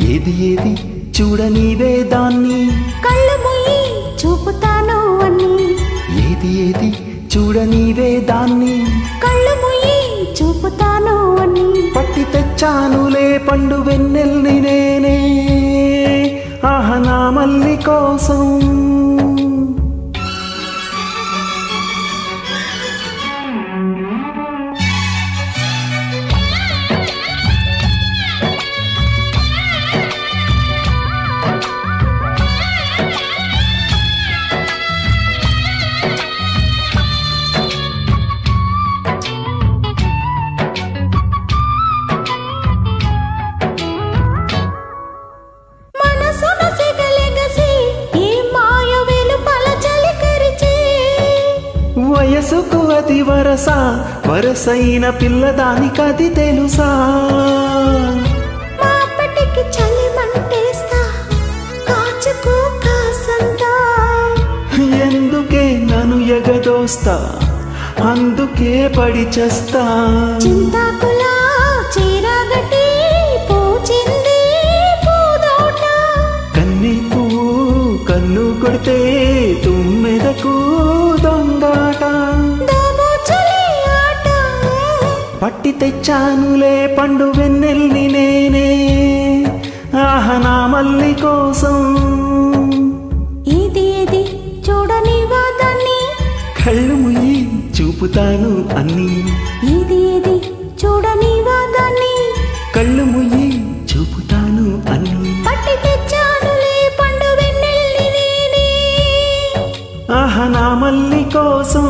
ఏది ఏది చూడనివే దాన్ని కళ్ళు మూయి చూపుతాను అన్ని ఏది ఏది చూడనివే దాన్ని కళ్ళు మూయి చూపుతాను అన్ని పట్టి తెచ్చానులే పండు వెన్నెల్ని నేనే ఆహ నా మల్లి కోసం వయసుకు అతి వరస వరసైన పిల్లదానికది తెలుసా మాపటికి చలిమంటేస్తా కాచుకో కాసంతా ఎందుకే నన్ను ఎగదోస్తా అందుకే పడి చేస్తా చింతాకులా చీరగట్టి పూచింది పూదోట కన్ని పువ్వు కన్ను కొడితే తుమ్మెదకు దొంగాట పట్టి తెచ్చానులే పండు వెన్నెల్ని నేనే ఆహ నా మల్లి కోసం ఏది ఏది చూడనివా దాన్ని కళ్ళు ముయ్యి చూపుతాను అన్ని ఏది ఏది చూడనివా దాన్ని కళ్ళు ముయ్యి చూపుతాను అన్ని పట్టి తెచ్చానులే పండు వెన్నెల్ని నేనే ఆహ నా మల్లి కోసం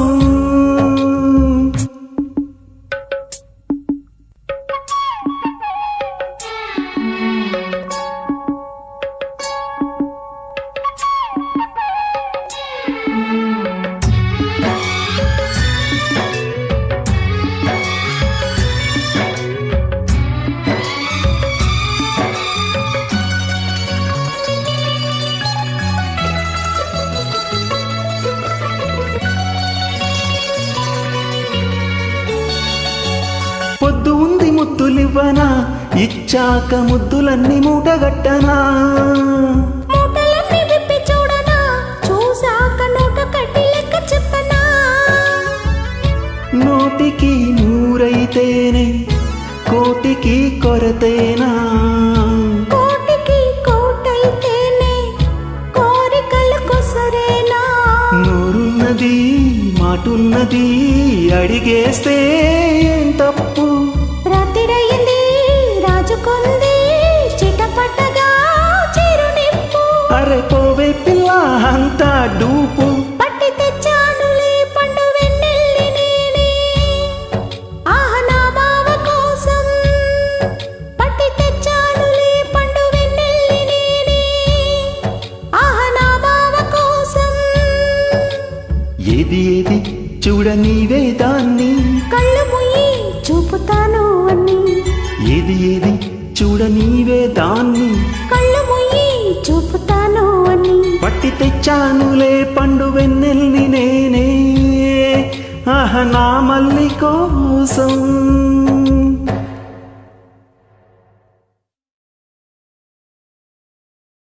పొద్దు ఉంది ముద్దులివ్వనా ఇచ్చాక ముద్దులన్నీ మూటగట్టనా మూటలన్నీ విప్పి చూడనా చూసాక నోట కట్టి లెక్క చెప్పనా నోటికి నూరైతేనే కోటికి కొరతేనా కోటికి కోటైతేనే కోరికలు కొసరేనా నోరున్నది మాటున్నది అడిగేస్తే ఏం తప్పు రాత్రిరయ్యింది రాజుకుంది చిటపటగా చిరునిప్పు అరే పోవే పిల్ల అంతా డూపు పట్టి తెచ్చానులే పండు వెన్నెల్లి నేనే ఆహ నా మావ కోసం పట్టి తెచ్చానులే పండు వెన్నెల్లి నేనే ఆహ నా మావ కోసం ఏది ఏది చూడనివే దాన్ని కళ్ళు మూయి చూపుతాను అన్ని ఏది ఏది చూడనివే దాన్ని కళ్ళు మూయి చూపుతాను అన్ని పట్టి తెచ్చానులే పండు వెన్నెల్ని నేనే ఆహ నా మల్లి కోసం